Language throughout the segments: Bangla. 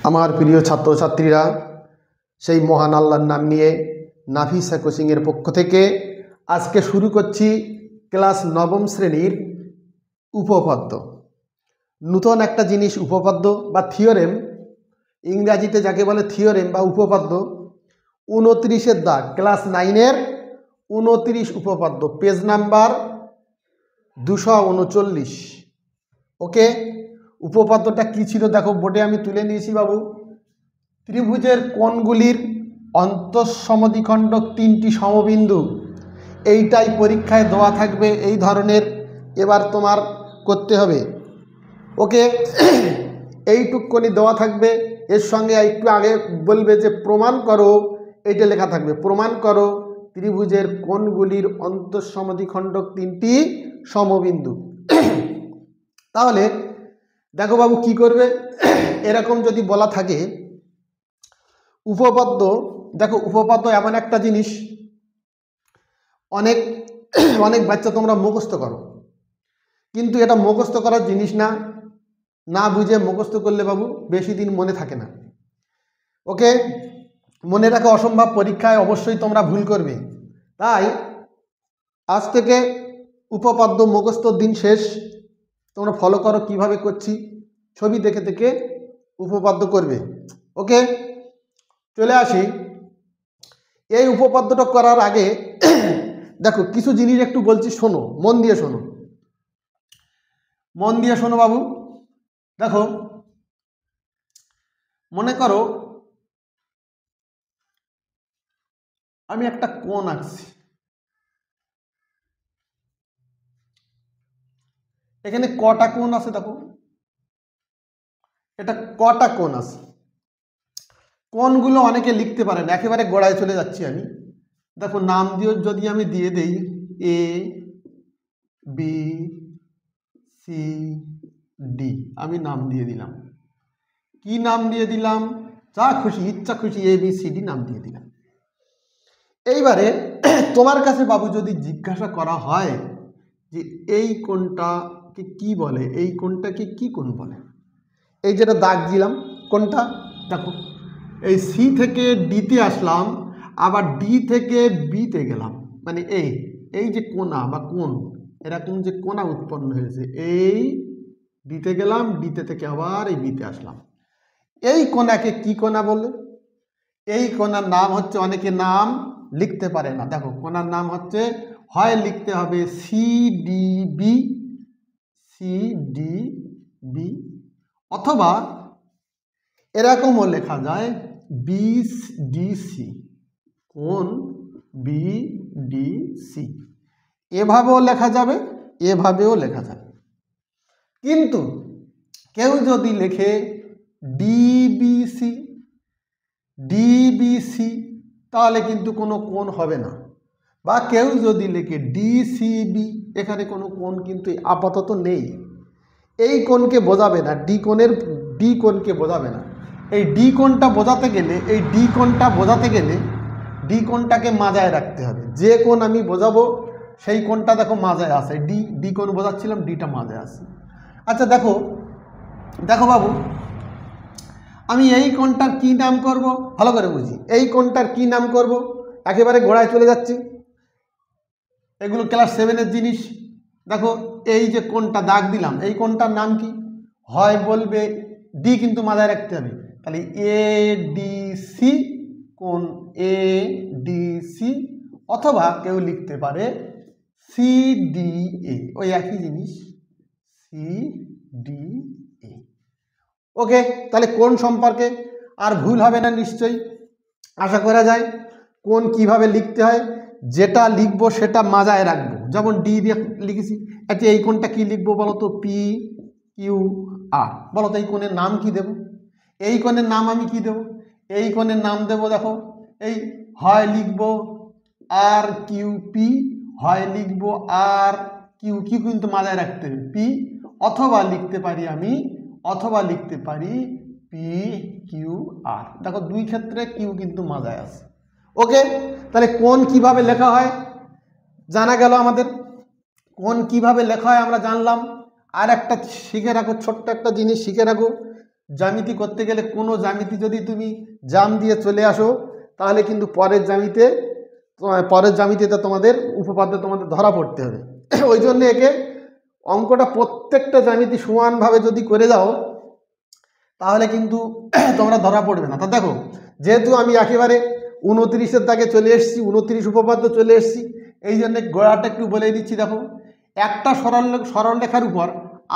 আমার প্রিয় ছাত্রছাত্রীরা, সেই মহান আল্লাহর নাম নিয়ে নাফিসা কোচিংয়ের পক্ষ থেকে আজকে শুরু করছি ক্লাস নবম শ্রেণীর উপপাদ্য। নূতন একটা জিনিস উপপাদ্য বা থিওরেম, ইংরাজিতে যাকে বলে থিওরেম বা উপপাদ্য। 29-এর দাগ, ক্লাস 9-এর 29 উপপাদ্য, পেজ নাম্বার 239। ওকে, উপপাদ্যটা কী ছিল দেখো, বোর্ডে আমি তুলে নিয়েছি বাবু। ত্রিভুজের কোণগুলির অন্তঃসমদ্বিখণ্ডক 3টি সমবিন্দু, এইটাই পরীক্ষায় দেওয়া থাকবে এই ধরনের। এবার তোমার করতে হবে। ওকে, এইটুকুনি দেওয়া থাকবে, এর সঙ্গে একটু আগে বলবে যে প্রমাণ করো, এইটা লেখা থাকবে, প্রমাণ করো ত্রিভুজের কোণগুলির অন্তঃসমদ্বিখণ্ডক 3টি সমবিন্দু। তাহলে দেখো বাবু কি করবে, এরকম যদি বলা থাকে উপপাদ্য, দেখো উপপাদ্য এমন একটা জিনিস, অনেক অনেক বাচ্চা তোমরা মুখস্থ করো, কিন্তু এটা মুখস্থ করার জিনিস না, না বুঝে মুখস্থ করলে বাবু বেশি দিন মনে থাকে না। ওকে, মনে রাখা অসম্ভব, পরীক্ষায় অবশ্যই তোমরা ভুল করবে। তাই আজ থেকে উপপাদ্য মুখস্থর দিন শেষ। তোমরা ফলো করো কিভাবে করছি, ছবি দেখে দেখে উপপাদ্য করবে। ওকে, চলে আসি। এই উপপাদ্যটা করার আগে দেখো কিছু জিনিস একটু বলছি, শোনো, মন দিয়ে শোনো, মন দিয়ে শোনো বাবু। দেখো, মনে করো আমি একটা কোণ আঁকছি, এখানে কটা কোণ আছে দেখো, এটা কটা কোণ আছে। কোণগুলো অনেকে লিখতে পারেন, একেবারে গোড়ায় চলে যাচ্ছি আমি। দেখো নাম দিয়ে যদি আমি দিয়ে দেই এ বি সি ডি, আমি নাম দিয়ে দিলাম। কি নাম দিয়ে দিলাম? যা খুশি, ইচ্ছা খুশি এ বি সি ডি নাম দিয়ে দিলাম। এইবারে তোমার কাছে বাবু যদি জিজ্ঞাসা করা হয় যে এই কোণটাকে কি বলে, এই কোণটাকে কি কোণ বলে, এই যেটা দাগ দিলাম কোনটা, দেখো এই সি থেকে ডিতে আসলাম, আবার ডি থেকে বিতে গেলাম, মানে এই যে কোণা বা কোণ, এরকম যে কোণা উৎপন্ন হয়েছে, এই ডিতে গেলাম, ডিতে থেকে আবার এই বিতে আসলাম, এই কোণাকে কি কোণা বলে? এই কোণার নাম হচ্ছে, অনেকে নাম লিখতে পারে না, দেখো কোণার নাম হচ্ছে, হয় লিখতে হবে সিডিবি, সিডিবি, অথবা এরকমও লেখা যায় বিডিসি, কোণ বিডিসি, এভাবেও লেখা যাবে, এভাবেও লেখা যাবে। কিন্তু কেউ যদি লেখে ডিবিসি, ডিবিসি, তাহলে কিন্তু কোনো কোণ হবে না। বা কেউ যদি লেখে ডিসিবি, এখানে কোনো কোণ কিন্তু আপাতত নেই, এই কোণকে বোঝাবে না, ডি কোণকে বোঝাবে না। এই ডি কোণটা বোঝাতে গেলে, এই ডি কোণটা বোঝাতে গেলে ডি কোণটাকে মাজায় রাখতে হবে। যে কোণ আমি বোঝাবো সেই কোণটা দেখো মাজায় আসে, ডি কোণ বোঝাচ্ছিলাম, ডিটা মাজায় আসে। আচ্ছা দেখো, দেখো বাবু, আমি এই কোণটার কি নাম করব, ভালো করে বুঝি, এই কোণটার কি নাম করব, একেবারে গোড়ায় চলে যাচ্ছি, এগুলো ক্লাস 7-এর জিনিস। দেখো এই যে কোণটা দাগ দিলাম, এই কোণটার নাম কি? হয় বলবে ডি, কিন্তু মাথায় রাখতে হবে, তাহলে এডিসি, কোণ এডিসি, অথবা কেউ লিখতে পারে সিডিএ, ওই একই জিনিস, সিডিএ। ওকে, তাহলে কোণ সম্পর্কে আর ভুল হবে না নিশ্চয়ই, আশা করা যায়। কোণ কিভাবে লিখতে হয়, যেটা লিখবো সেটা মাজায় রাখবো। যেমন ডি দিয়ে লিখেছি, আচ্ছা এই কোণটা কি লিখবো বলো তো? পি কিউ আর, বলো তো এই কোণের নাম কি দেব? এই কোণের নাম আমি কি দেব? এই কোণের নাম দেব, দেখো এই হয় লিখবো আর কিউ পি, হয় লিখবো আর কিউ, কিউ কিন্তু মাজায় রাখতে হবে পি, অথবা লিখতে পারি আমি, অথবা লিখতে পারি পি কিউ আর, দেখো দুই ক্ষেত্রে কিউ কিন্তু মাজায় আছে। ওকে, তাহলে কোণ কিভাবে লেখা হয় জানা গেল আমাদের, কোণ কিভাবে লেখা হয় আমরা জানলাম। আর একটা শিখে রাখো, ছোট্ট একটা জিনিস শিখে রাখো, জ্যামিতি করতে গেলে কোনো জ্যামিতি যদি তুমি জাম দিয়ে চলে আসো তাহলে কিন্তু পরের জ্যামিতিতে তোমাদের উপপাদ্য তোমাদের ধরা পড়তে হবে। ওই জন্য একে অঙ্কটা প্রত্যেকটা জ্যামিতি সমানভাবে যদি করে দাও তাহলে কিন্তু তোমরা ধরা পড়বে না। তা দেখো, যেহেতু আমি একেবারে 29-এর দাগে চলে এসেছি, 29 উপপাদ্য চলে এসেছি, এই জন্য গোড়াটা একটু বলে দিচ্ছি। দেখো, একটা সরলরেখার উপর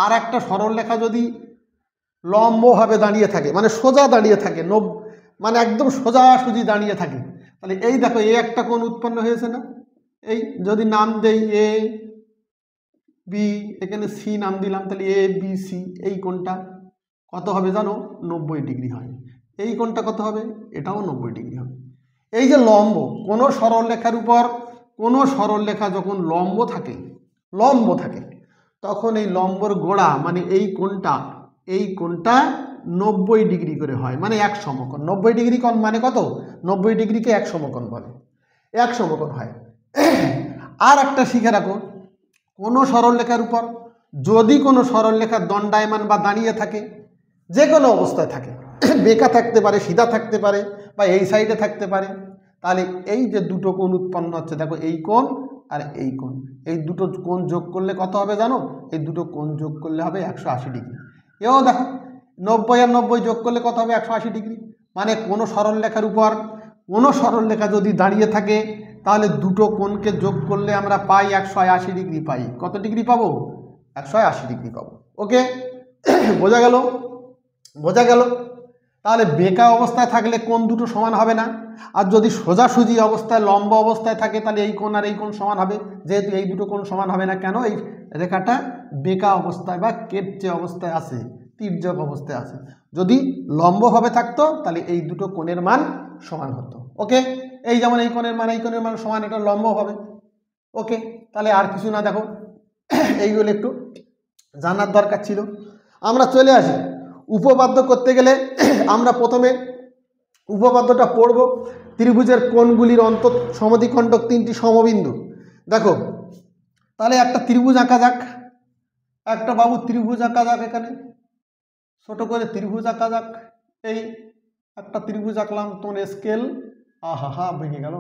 আর একটা সরলরেখা যদি লম্বভাবে দাঁড়িয়ে থাকে, মানে সোজা দাঁড়িয়ে থাকে, মানে একদম সোজাসুজি দাঁড়িয়ে থাকে, তাহলে এই দেখো এ একটা কোণ উৎপন্ন হয়েছে না? এই যদি নাম দেই এ বি, এখানে সি নাম দিলাম, তাহলে এ বি সি, এই কোণটা কত হবে জানো? 90 ডিগ্রি হয়। এই কোণটা কত হবে? এটাও 90 ডিগ্রি হবে। এই যে লম্ব, কোনো সরলরেখার উপর কোনো সরলরেখা যখন লম্ব থাকে তখন এই লম্বর গোড়া মানে এই কোণটা 90 ডিগ্রি করে হয়, মানে এক সমকোণ। 90 ডিগ্রি কোণ মানে কত? 90 ডিগ্রিকে এক সমকোণ বলে, এক সমকোণ হয়। আর একটা শিখে রাখো, কোনো সরলরেখার উপর যদি কোনো সরলরেখার দণ্ডায়মান বা দাঁড়িয়ে থাকে, যে কোনো অবস্থায় থাকে, বেঁকা থাকতে পারে, সিধা থাকতে পারে, বা এই সাইডে থাকতে পারে, তাহলে এই যে দুটো কোণ উৎপন্ন হচ্ছে, দেখো এই কোণ আর এই কোণ, এই দুটো কোণ যোগ করলে কত হবে জানো? এই দুটো কোণ যোগ করলে হবে 180 ডিগ্রি। এও দেখো 90 আর 90 যোগ করলে কত হবে? 180 ডিগ্রি। মানে কোনো সরলরেখার উপর কোনো সরলরেখা যদি দাঁড়িয়ে থাকে তাহলে দুটো কোণকে যোগ করলে আমরা পাই 180 ডিগ্রি পাই। কত ডিগ্রি পাবো? 180 ডিগ্রি পাবো। ওকে, বোঝা গেল? তাহলে বেঁকা অবস্থায় থাকলে কোণ দুটো সমান হবে না, আর যদি সোজাসুজি অবস্থায় লম্ব অবস্থায় থাকে তাহলে এই কোণ আর এই কোণ সমান হবে। যেহেতু এই দুটো কোণ সমান হবে না, কেন? এই রেখাটা বেঁকা অবস্থায় বা কেটচে অবস্থায় আছে, তির্যক অবস্থায় আছে। যদি লম্বভাবে থাকতো তাহলে এই দুটো কোণের মান সমান হতো। ওকে, এই যেমন এই কোণের মান সমান, এটা লম্ব হবে। ওকে, তাহলে আর কিছু না, দেখো এইগুলো একটু জানার দরকার ছিল। আমরা চলে আসি উপপাদ্য করতে গেলে আমরা প্রথমে উপপাদ্যটা পড়ব। ত্রিভুজের কোণগুলির অন্তঃ সমদ্বিখণ্ডক 3টি সমবিন্দু। দেখো, তাহলে একটা ত্রিভুজ আঁকা যাক, একটা বাবু ত্রিভুজ আঁকা যাক, এখানে ছোট করে ত্রিভুজ আঁকা যাক। এই একটা ত্রিভুজ আঁকলাম, তোমার স্কেল আহা ভেঙে গেল।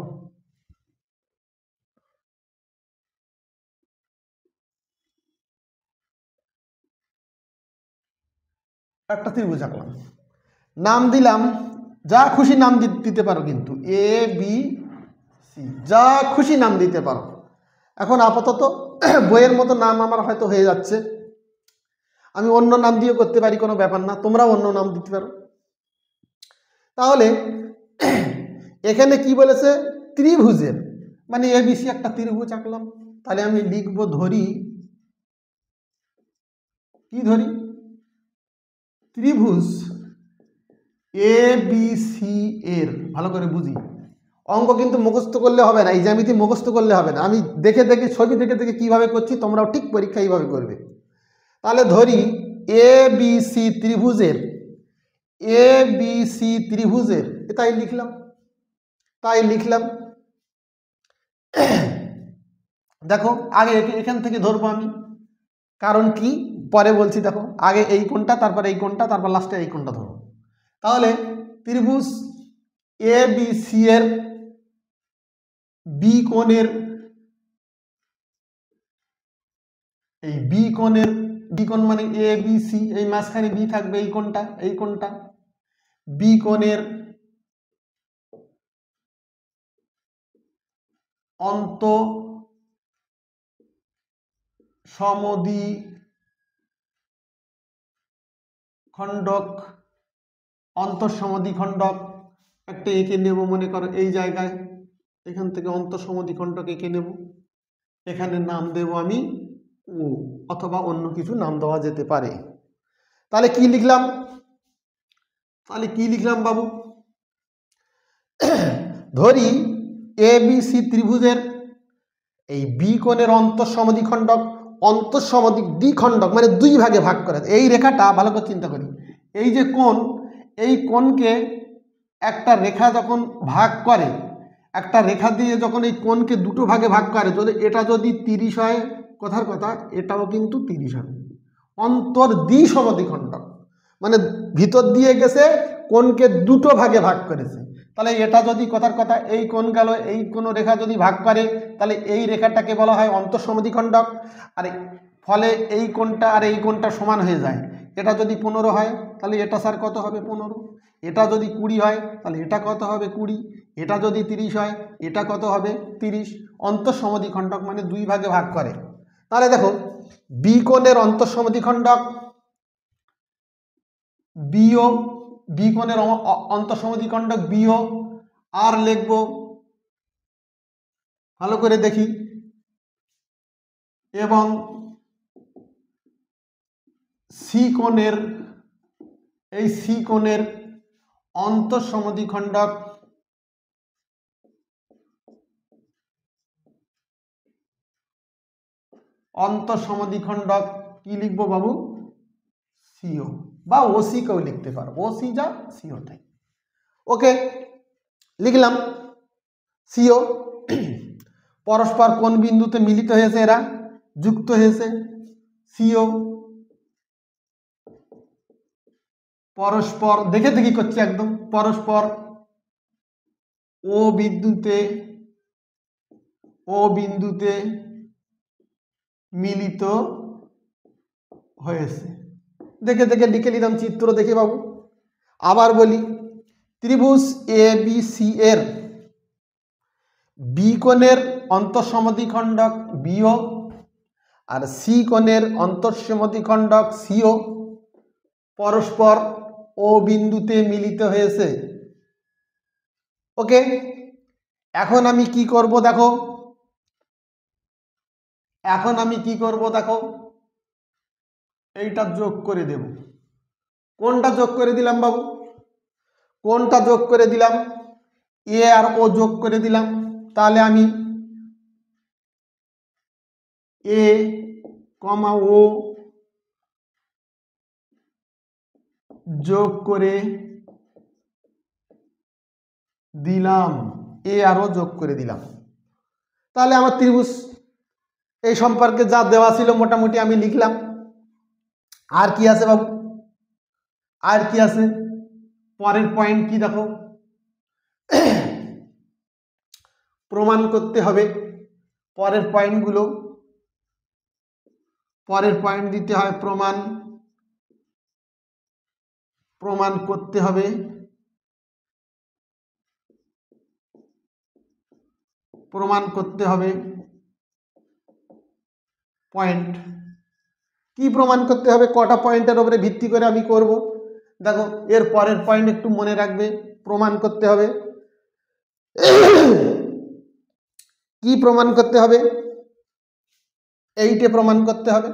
একটা ত্রিভুজ আঁকলাম, নাম দিলাম, যা খুশি নাম দিতে পারো, কিন্তু এ বি সি, যা খুশি নাম দিতে পারো। এখন আপাতত বইয়ের মতো নাম আমার হয়তো হয়ে যাচ্ছে, আমি অন্য নাম দিয়ে করতে পারি, কোনো ব্যাপার না, তোমরাও অন্য নাম দিতে পারো। তাহলে এখানে কি বলেছে? ত্রিভুজের, মানে এবিসি একটা ত্রিভুজ আঁকলাম, তাহলে আমি লিখব, ধরি, কি ধরি? ত্রিভুজ এ বি সি এর, ভালো করে বুঝি, অঙ্ক কিন্তু মুখস্থ করলে হবে না, এই জ্যামিতি মুখস্থ করলে হবে না, আমি দেখে দেখে ছবি দেখে দেখে কীভাবে করছি তোমরাও ঠিক পরীক্ষা এইভাবে করবে। তাহলে ধরি এ বি সি ত্রিভুজের, তাই লিখলাম। দেখো আগে এখান থেকে ধরবো আমি, কারণ কি পরে বলছি। দেখো আগে এই কোণটা, তারপর এই কোণটা, তারপর লাস্টে এই কোণটা ধরো। তাহলে ত্রিভুজ এ বি সি এর বি কোণের, এই বি কোণ মানে এ বি সি, এই মাঝখানে বি থাকবে, এই কোণটা বি কোণের অন্তঃসমদ্বিখণ্ডক একটা এঁকে নেব, মনে করো এই জায়গায়, এখান থেকে অন্তঃসমদ্বিখণ্ডক এঁকে নেব, এখানে নাম দেব আমি ও, অথবা অন্য কিছু নাম দেওয়া যেতে পারে। তাহলে কি লিখলাম বাবু? ধরি এ বি সি ত্রিভুজের এই বি কোণের অন্তঃসমদ্বিখণ্ডক দ্বিখণ্ডক মানে দুই ভাগে ভাগ করা। এই রেখাটা ভালো করে চিন্তা করি, এই যে কোণ, এই কোণকে একটা রেখা যখন ভাগ করে, একটা রেখা দিয়ে যখন এই কোণকে দুটো ভাগে ভাগ করে, যদি এটা যদি 30 হয়, কথার কথা এটাও কিন্তু 30 হবে, অন্তর্দ্বিসমদ্বিখণ্ডক। মানে ভিতর দিয়ে গেছে, কোণকে দুটো ভাগে ভাগ করেছে। তাহলে এটা যদি কথার কথা এই কোণ গেল, এই কোনো রেখা যদি ভাগ করে, তাহলে এই রেখাটাকে বলা হয় অন্তঃসমদ্বিখণ্ডক। আর ফলে এই কোণটা আর এই কোণটা সমান হয়ে যায়। এটা যদি 15 হয় তাহলে এটা স্যার কত হবে 15, এটা যদি 20 হয় তাহলে এটা কত হবে 20, এটা যদি 30 হয় এটা কত হবে 30। অন্তঃসমদ্বিখণ্ডক মানে দুই ভাগে ভাগ করে। তাহলে দেখো বি কোণের অন্তঃসমদ্বিখণ্ডক বিও, বি কোণের অন্তঃসমদ্বিখণ্ডক বিও, আর লিখব ভালো করে দেখি, এবং সি কোণের, এই সি কোণের অন্তঃসমদ্বিখণ্ডক কি লিখবো বাবু, সিও, বা ওসি কেউ লিখতে পারো, ওসি যা সিও তাই। ওকে, লিখলাম সিও। পরস্পর কোন বিন্দুতে মিলিত হয়েছে, এরা যুক্ত হয়েছে। সিও পরস্পর, দেখে দেখি করছি একদম, পরস্পর ও বিন্দুতে মিলিত হয়েছে। দেখে দেখে লিখে নিলাম চিত্র দেখে বাবু। আবার বলি, ত্রিভুজ এ বি সি এর বি কোণের অন্তঃসমদ্বিখণ্ডক বিও আর সি কোণের অন্তঃসমদ্বিখণ্ডক সিও পরস্পর ও বিন্দুতে মিলিত হয়েছে। ওকে, এখন আমি কি করব দেখো, এইটা যোগ করে দেব। কোনটা যোগ করে দিলাম বাবু, কোনটা যোগ করে দিলাম, এ আর ও যোগ করে দিলাম। তাহলে আমি এ কমা ও যোগ করে দিলাম, এ আর ও যোগ করে দিলাম। তাহলে আমার ত্রিভুজ এই সম্পর্কে যা দেওয়া ছিল মোটামুটি আমি লিখলাম। আর কি আছে বাবু, আর কি আছে, পরের পয়েন্ট কি দেখো, প্রমাণ করতে হবে। পরের পয়েন্টগুলো, পরের পয়েন্ট দিতে হয়, প্রমাণ করতে হবে। প্রমাণ করতে হবে পয়েন্ট। কি প্রমাণ করতে হবে, কটা পয়েন্টের উপরে ভিত্তি করে আমি করব দেখো। এর পরের পয়েন্ট একটু মনে রাখবে, প্রমাণ করতে হবে। কি প্রমাণ করতে হবে, এইটে প্রমাণ করতে হবে।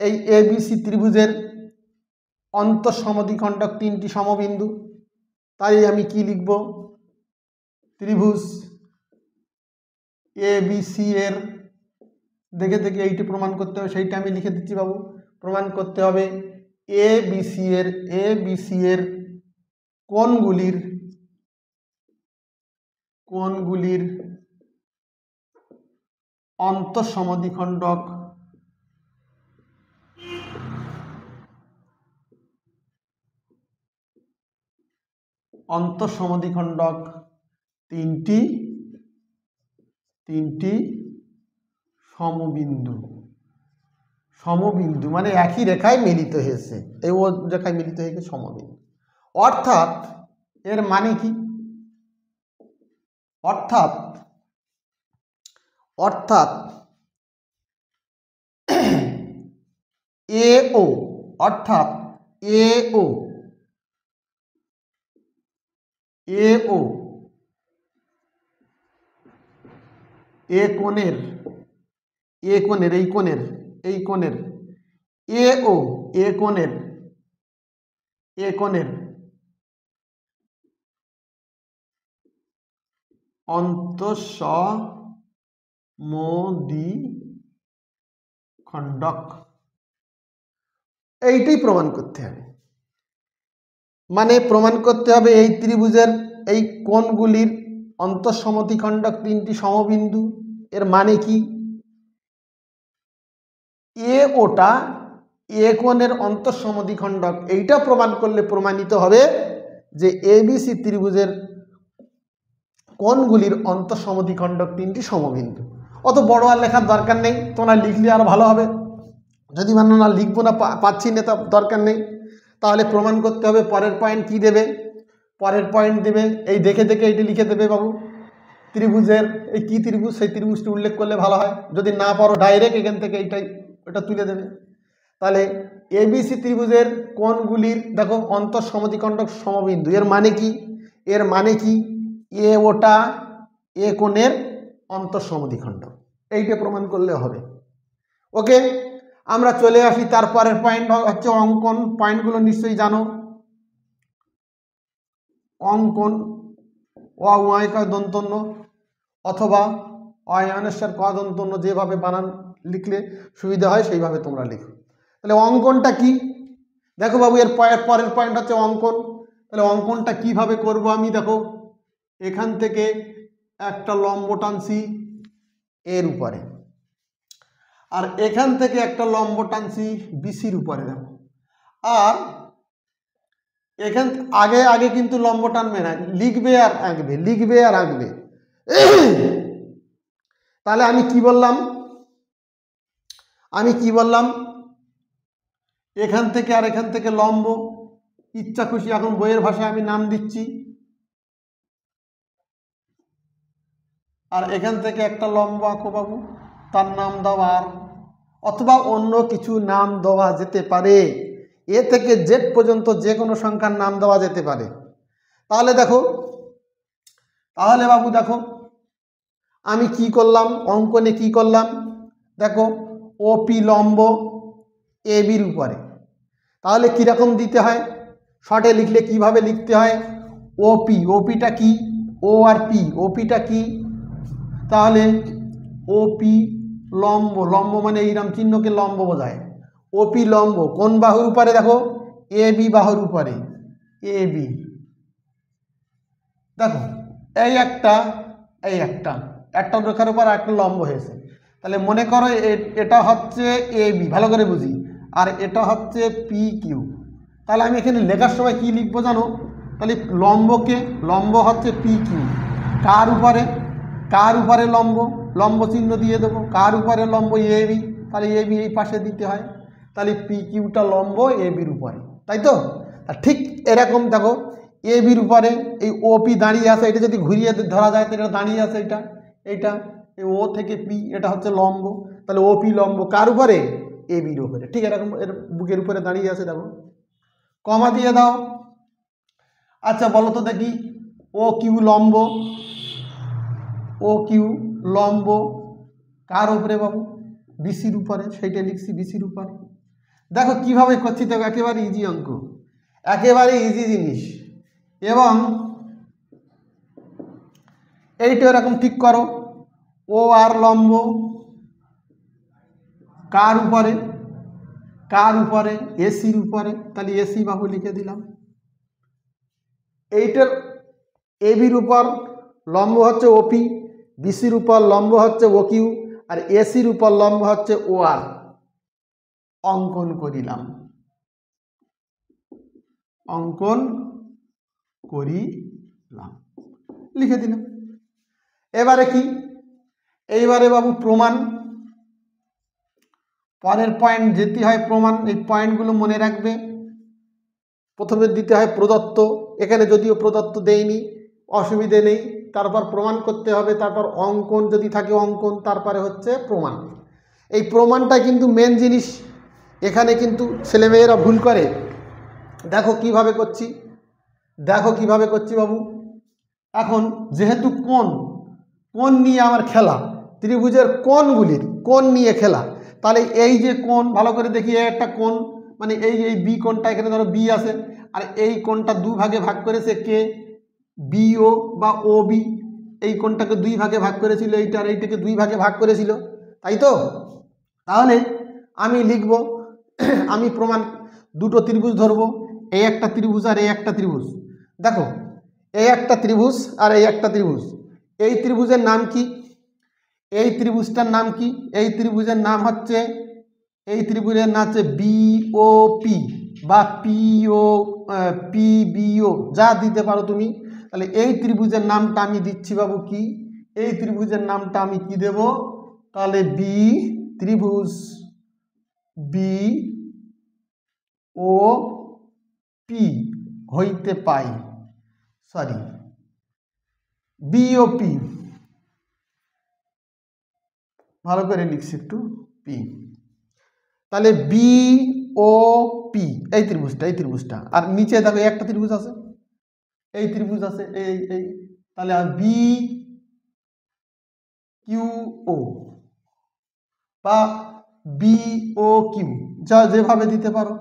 এই এবিসি ত্রিভুজের অন্তঃসমদ্বিখণ্ডক তিনটি সমবিন্দু। তাই আমি কি লিখব, ত্রিভুজ এবিসি এর, দেখে দেখে এইটি প্রমাণ করতে হবে, সেইটা আমি লিখে দিচ্ছি বাবু। প্রমাণ করতে হবে এবিসি এর কোণগুলির অন্তঃসমদ্বিখণ্ডক তিনটি সমবিন্দু মানে একই রেখায় মিলিত হয়েছে, এই ও রেখায় মিলিত হয়ে গেছে সমবিন্দু। অর্থাৎ এর মানে কি, অর্থাৎ এও, অর্থাৎ এও এই কোণের অন্তঃসমদ্বিখণ্ডক, এইটাই প্রমাণ করতে হবে। মানে প্রমাণ করতে হবে এই ত্রিভুজের এই কোণগুলির অন্তঃসমদ্বিখণ্ডক তিনটি সমবিন্দু। এর মানে কি, এ ওটা এ কোণের অন্তঃসমদ্বিখণ্ডক, এইটা প্রমাণ করলে প্রমাণিত হবে যে এবিসি ত্রিভুজের কোণগুলির অন্তঃসমদ্বিখণ্ডক তিনটি সমবিন্দু। অত বড় আর লেখার দরকার নেই, তোমরা লিখলে আরো ভালো হবে। যদি মানে না লিখবো না, পাচ্ছি না, তা দরকার নেই। তাহলে প্রমাণ করতে হবে পরের পয়েন্ট কি দেবে, পরের পয়েন্ট দেবে এই দেখে দেখে এইটি লিখে দেবে বাবু। ত্রিভুজের এই কি ত্রিভুজ, সেই ত্রিভুজটি উল্লেখ করলে ভালো হয়। যদি না পারো ডাইরেক্ট এখান থেকে এইটাই ওটা তুলে দেবে। তাহলে এবিসি ত্রিভুজের কোণগুলির দেখো অন্তঃসমদ্বিখণ্ডক সমবিন্দু, এর মানে কি, এর মানে কি এ ওটা এ কোণের অন্তঃসমদ্বিখণ্ডক, এইটা প্রমাণ করলে হবে। ওকে, আমরা চলে আসি তারপরের পয়েন্ট হচ্ছে অঙ্কন। পয়েন্টগুলো নিশ্চয়ই জানো। অঙ্কন অয়কার দন্তন্য অথবা অয়নেশ্বর ক দন্তন্য, যেভাবে বানান লিখলে সুবিধা হয় সেইভাবে তোমরা লিখো। তাহলে অঙ্কনটা কি দেখো বাবু, এর পরের পয়েন্ট হচ্ছে অঙ্কন। তাহলে অঙ্কনটা কিভাবে করব আমি, দেখো এখান থেকে একটা লম্ব টানছি এর উপরে, আর এখান থেকে একটা লম্ব টানছি বিসির উপরে। দেখো, আর এখান আগে আগে কিন্তু লম্ব টানবে না, লিখবে আর আঁকবে, লিখবে আর আঁকবে। তাহলে আমি কি বললাম, এখান থেকে আর এখান থেকে লম্ব, ইচ্ছা খুশি এখন বইয়ের ভাষায় আমি নাম দিচ্ছি, আর এখান থেকে একটা লম্ব আঁকো বাবু, তার নাম দাও আর, অথবা অন্য কিছু নাম দেওয়া যেতে পারে। এ থেকে জেড পর্যন্ত যে কোনো সংখ্যার নাম দেওয়া যেতে পারে। তাহলে দেখো, তাহলে বাবু দেখো আমি কি করলাম, অঙ্কনে কি করলাম, দেখো ওপি লম্ব এ বির উপরে। তাহলে কীরকম দিতে হয়, শর্টে লিখলে কিভাবে লিখতে হয়, ওপি, ওপিটা কি, ও আর পি, ওপিটা কি, তাহলে ওপি লম্ব, লম্ব মানে এইরকম চিহ্নকে লম্ব বোঝায়। ওপি লম্ব কোন বাহুর উপরে, দেখো এ বি বাহুর উপরে, এ বি। দেখো এই একটা, এই একটা রেখার উপর একটা লম্ব হয়েছে। তাহলে মনে করো এটা হচ্ছে এ বি, ভালো করে বুঝি, আর এটা হচ্ছে পি কিউ। তাহলে আমি এখানে লেখার সময় কি লিখবো জানো, তাহলে লম্বকে, লম্ব হচ্ছে পি কিউ, কার উপরে, কার উপরে লম্ব, লম্ব চিহ্ন দিয়ে দেবো, কার উপরে লম্ব এ বি, তাহলে এ বি এই পাশে দিতে হয়। তাহলে পি কিউটা লম্ব এ বির উপরে, তাই তো। ঠিক এরকম দেখো এ বির উপরে এই ও পি দাঁড়িয়ে আছে, এটা যদি ঘুরিয়ে ধরা যায় তো এটা দাঁড়িয়ে আছে, এইটা এই ও থেকে পি, এটা হচ্ছে লম্ব। তাহলে ও পি লম্ব কার উপরে, এ বির উপরে, ঠিক এরকম এর বুকের উপরে দাঁড়িয়ে আছে। দেখো কমা দিয়ে দাও। আচ্ছা বলো তো দেখি, ও কিউ লম্ব, ও কিউ লম্ব কার উপরে বাবু, বিসির উপরে, সেইটা লিখছি বিসির উপরে। দেখো কিভাবে করছি, দেখো একেবারে ইজি অঙ্ক, একেবারে ইজি জিনিস। এবং এইটা এরকম ঠিক করো, ও আর লম্ব কার উপরে, কার উপরে, এসির উপরে, তাহলে এসি বাহু লিখে দিলাম। এইটার এ বির উপর লম্ব হচ্ছে ওপি, বিসির উপর লম্ব হচ্ছে ও কিউ, আর এসির উপর লম্ব হচ্ছে ও আর। অঙ্কন করিলাম, অঙ্কন করিলাম, লিখে দিলাম। এবারে কি, এইবারে বাবু প্রমাণ, পরের পয়েন্ট যেতে হয় প্রমাণ। এই পয়েন্টগুলো মনে রাখবে। প্রথমে দিতে হয় প্রদত্ত, এখানে যদিও প্রদত্ত দেয়নি, অসুবিধে নেই। তারপর প্রমাণ করতে হবে, তারপর অঙ্কন যদি থাকে অঙ্কন, তারপরে হচ্ছে প্রমাণ। এই প্রমাণটা কিন্তু মেন জিনিস, এখানে কিন্তু ছেলেমেয়েরা ভুল করে। দেখো কিভাবে করছি, দেখো কিভাবে করছি বাবু। এখন যেহেতু কোণ, কোণ নিয়ে আমার খেলা, ত্রিভুজের কোণগুলির কোণ নিয়ে খেলা, তাহলে এই যে কোণ, ভালো করে দেখি, একটা কোণ মানে এই এই বি কোণটা, এখানে ধরো বি আছে, আর এই কোণটা দুই ভাগে ভাগ করেছে কে, বিও বা ও বি, এই কোণটাকে দুই ভাগে ভাগ করেছিল, এইটা আর এইটাকে দুই ভাগে ভাগ করেছিল, তাই তো। তাহলে আমি লিখব, আমি প্রমাণ, দুটো ত্রিভুজ ধরবো, এই একটা ত্রিভুজ আর এই একটা ত্রিভুজ। দেখো এই একটা ত্রিভুজ আর এই একটা ত্রিভুজ, এই ত্রিভুজের নাম কি, এই ত্রিভুজটার নাম কি, এই ত্রিভুজের নাম হচ্ছে এই ত্রিভুজের নাম হচ্ছে বিওপি বা পিবিও, যা দিতে পারো তুমি। তাহলে এই ত্রিভুজের নামটা আমি দিচ্ছি বাবু কি, এই ত্রিভুজের নামটা আমি কি দেব, তাহলে বি ত্রিভুজ বি ও পি হইতে পাই, সরি বিওপি, ভালো করে লিখছি একটু, পি। তাহলে বি ও পি এই ত্রিভুজটা আর নিচে দেখো একটা ত্রিভুজ আছে, এই ত্রিভুজ আছে এই এই, তাহলে বি কিউ ও বা বি ও কিউ, যা যেভাবে দিতে পারো,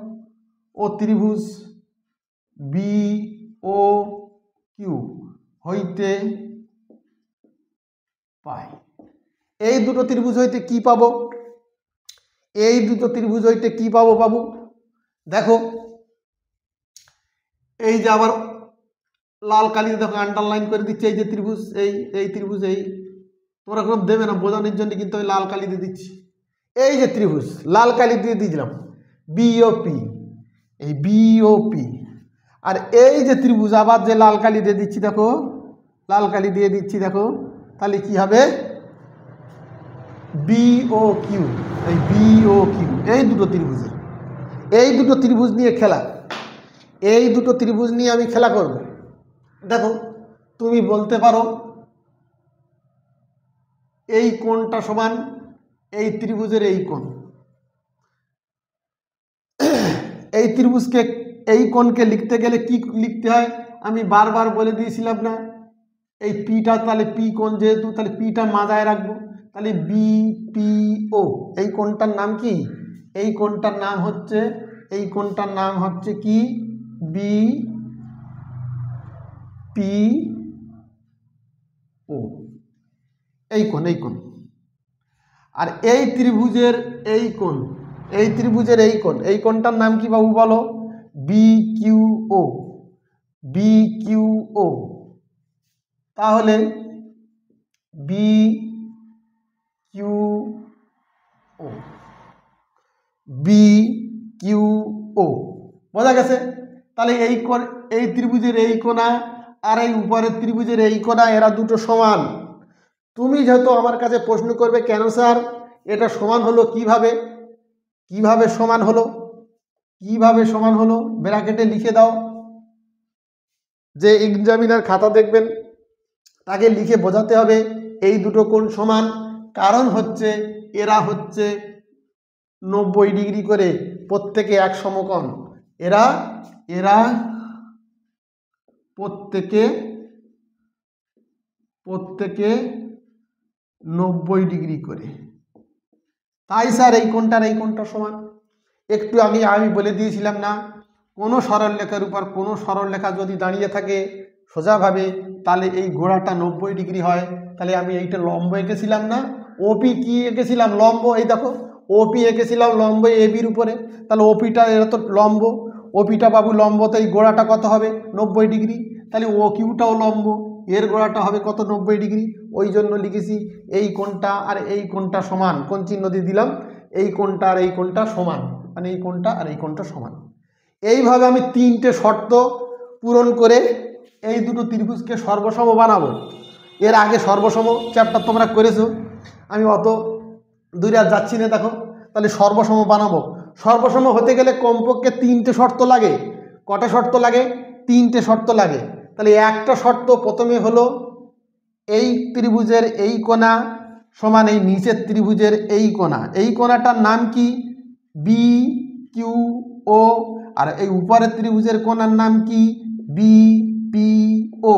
ও ত্রিভুজ বি ও কিউ হইতে পাই। এই দুটো ত্রিভুজ হইতে কি পাবো, এই দুটো ত্রিভুজ হইতে কি পাবো বাবু, দেখো এই যে আবার লাল কালি দেখো আন্ডারলাইন করে দিচ্ছে, এই যে ত্রিভুজ এই ত্রিভুজ, এই তোমরা কোনো দেবে না বোঝানোর জন্য, কিন্তু আমি লাল কালি দিয়ে দিচ্ছি, এই যে ত্রিভুজ লাল কালি দিয়ে দিয়েছিলাম বিওপি, এই বিওপি। আর এই যে ত্রিভুজ আবার যে লাল কালি দিয়ে দিচ্ছি দেখো, লাল কালি দিয়ে দিচ্ছি দেখো, তাহলে কি হবে বিও কিউ, এই বিও কিউ, এই দুটো ত্রিভুজের, এই দুটো ত্রিভুজ নিয়ে খেলা, এই দুটো ত্রিভুজ নিয়ে আমি খেলা করব। দেখো তুমি বলতে পারো এই কোণটা সমান এই ত্রিভুজের এই কোণ, এই ত্রিভুজকে এই কোণকে লিখতে গেলে কি লিখতে হয়, আমি বারবার বলে দিয়েছিলাম না, এই পিটা, তাহলে পি কোণ যেহেতু, তাহলে পিটা মাথায় রাখবো, তাহলে বিপিও, এই কোণটার নাম কি, এই কোণটার নাম হচ্ছে, এই কোণটার নাম হচ্ছে কি বি পি ও, এই কোণ, এই কোণ। আর এই ত্রিভুজের এই কোণ, এই ত্রিভুজের এই কোণ, এই কোণটার নাম কি বাবু বলো, বি কিউ ও, বি কিউ ও। তাহলে বি কিউ ও, বি কিউ ও, বোঝা গেছে। তাহলে এই কোণ, এই ত্রিভুজের এই কোণা আর এই উপরের ত্রিভুজের এই কোণা, এরা দুটো সমান। তুমি যেহেতু আমার কাছে প্রশ্ন করবে কেন স্যার এটা সমান হলো কিভাবে, কিভাবে সমান হলো, কিভাবে সমান হলো, ব্র্যাকেটে লিখে দাও, যে এক্সামিনার খাতা দেখবেন তাকে লিখে বোঝাতে হবে এই দুটো কোণ সমান, কারণ হচ্ছে এরা হচ্ছে 90 ডিগ্রি করে, প্রত্যেকে এক সমকোণ, এরা এরা প্রত্যেকে 90 ডিগ্রি করে, তাই স্যার এই কোণটার এই কোণটা সমান। একটু আমি বলে দিয়েছিলাম না, কোনো সরলরেখার উপর কোনো সরলরেখা যদি দাঁড়িয়ে থাকে সোজাভাবে, তাহলে এই গোড়াটা 90 ডিগ্রি হয়। তাহলে আমি এইটা লম্ব এঁকেছিলাম না, ওপি কি এঁকেছিলাম, লম্ব, এই দেখো ওপি এঁকেছিলাম লম্ব এবির উপরে, তাহলে ওপিটা এরা তো লম্ব, ওপিটা বাবু লম্ব, তো এই গোড়াটা কত হবে 90 ডিগ্রি, তাহলে ও কিউটাও লম্ব, এর গোড়াটা হবে কত 90 ডিগ্রি, ওই জন্য লিখেছি এই কোণটা আর এই কোণটা সমান, কোণ চিহ্ন দিয়ে দিলাম, এই কোণটা আর এই কোণটা সমান, মানে এই কোণটা আর এই কোণটা সমান। এইভাবে আমি তিনটে শর্ত পূরণ করে এই দুটো ত্রিভুজকে সর্বসম বানাবো। এর আগে সর্বসম চ্যাপ্টার তোমরা করেছো, আমি অত দূরে আর যাচ্ছি না। দেখো তাহলে সর্বসম বানাবো, সর্বসম হতে গেলে কমপক্ষে তিনটে শর্ত লাগে। কটা শর্ত লাগে, তিনটে শর্ত লাগে। তাহলে একটা শর্ত প্রথমে হলো এই ত্রিভুজের এই কোণা সমান এই নিচের ত্রিভুজের এই কোণা, এই কোণাটার নাম কি বি কিউ ও, আর এই উপরের ত্রিভুজের কোণার নাম কি বি পি ও।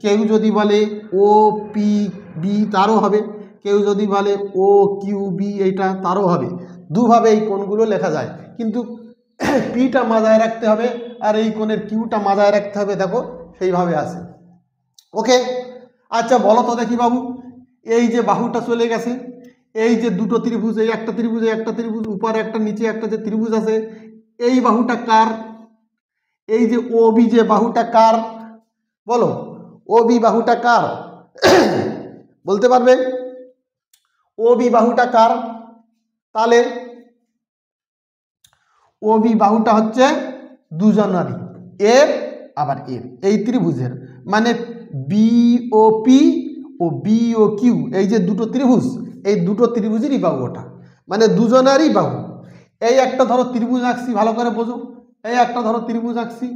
কেউ যদি বলে ও পি বি তারও হবে, কেউ যদি বলে ও কিউ বি এইটা তারও হবে, দুভাবে এই কোণগুলো লেখা যায়, কিন্তু পিটা মাথায় রাখতে হবে আর এই কোণের কিউটা মাথায় রাখতে হবে, দেখো সেইভাবে আছে। ওকে, আচ্ছা বলো তো দেখি বাবু, এই যে বাহুটা চলে গেছে, এই যে দুটো ত্রিভুজ, এই একটা ত্রিভুজ একটা ত্রিভুজ, উপরে একটা নিচে একটা যে ত্রিভুজ আছে, এই বাহুটা কার, এই যে ও বি যে বাহুটা কার, বলো ও বি বাহুটা কার বলতে পারবে, ও বি বাহুটা কার, তাহলে ও বি বাহুটা হচ্ছে দুজনারই, এর আবার এর, এই ত্রিভুজের, মানে বিওপি ও বিও কিউ, এই যে দুটো ত্রিভুজ, এই দুটো ত্রিভুজেরই বাহু ওটা, মানে দুজনারই বাহু। এই একটা ধরো ত্রিভুজ আঁকছি, ভালো করে বোঝো, এই একটা ধরো ত্রিভুজ আঁকছি,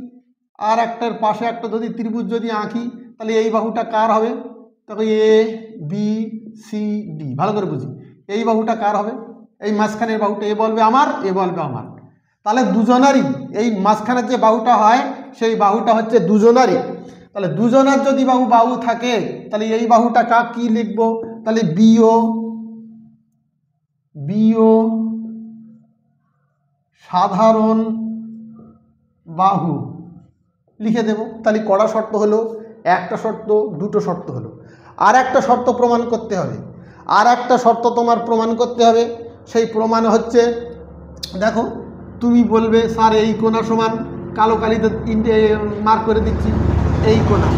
আর একটার পাশে একটা যদি ত্রিভুজ যদি আঁকি, তাহলে এই বাহুটা কার হবে? তবে এ বি সি ডি, ভালো করে বুঝি, এই বাহুটা কার হবে? এই মাঝখানের বাহুটা এ বলবে আমার, এ বলবে আমার, তাহলে দুজনারই এই মাঝখানের যে বাহুটা হয় সেই বাহুটা হচ্ছে দুজনারই। তাহলে দুজনার যদি বাহু থাকে, তাহলে এই বাহুটা কার কি লিখবো? তাহলে বিও বিও সাধারণ বাহু লিখে দেব। তাহলে কড়া শর্ত হলো, একটা শর্ত, দুটো শর্ত হলো, আর একটা শর্ত প্রমাণ করতে হবে, আর একটা শর্ত তোমার প্রমাণ করতে হবে। সেই প্রমাণ হচ্ছে, দেখো তুমি বলবে স্যার এই কোণা সমান, কালো কালিতে মার্ক করে দিচ্ছি, এই কোণা,